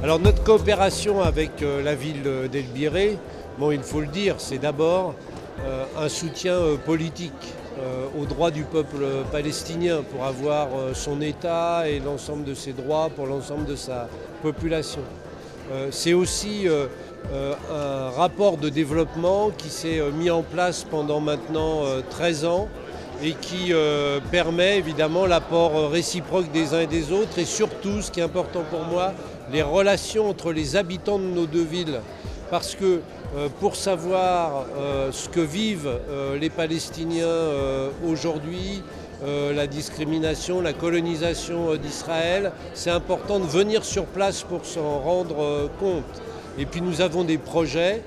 Alors notre coopération avec la ville d'El Biré, bon, il faut le dire, c'est d'abord un soutien politique aux droits du peuple palestinien pour avoir son État et l'ensemble de ses droits pour l'ensemble de sa population. C'est aussi un rapport de développement qui s'est mis en place pendant maintenant 13 ans et qui permet évidemment l'apport réciproque des uns et des autres et surtout, ce qui est important pour moi, les relations entre les habitants de nos deux villes. Parce que pour savoir ce que vivent les Palestiniens aujourd'hui, la discrimination, la colonisation d'Israël, c'est important de venir sur place pour s'en rendre compte. Et puis nous avons des projets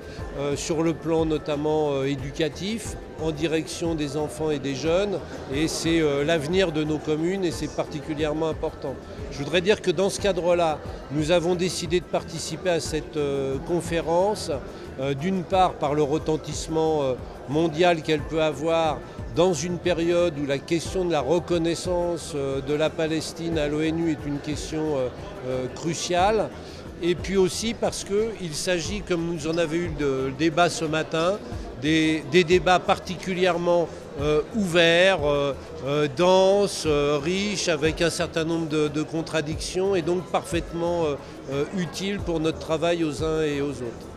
sur le plan notamment éducatif, en direction des enfants et des jeunes, et c'est l'avenir de nos communes et c'est particulièrement important. Je voudrais dire que dans ce cadre-là, nous avons décidé de participer à cette conférence, d'une part par le retentissement mondial qu'elle peut avoir dans une période où la question de la reconnaissance de la Palestine à l'ONU est une question cruciale, et puis aussi parce qu'il s'agit, comme nous en avons eu le débat ce matin, des débats particulièrement ouverts, denses, riches, avec un certain nombre de contradictions et donc parfaitement utiles pour notre travail aux uns et aux autres.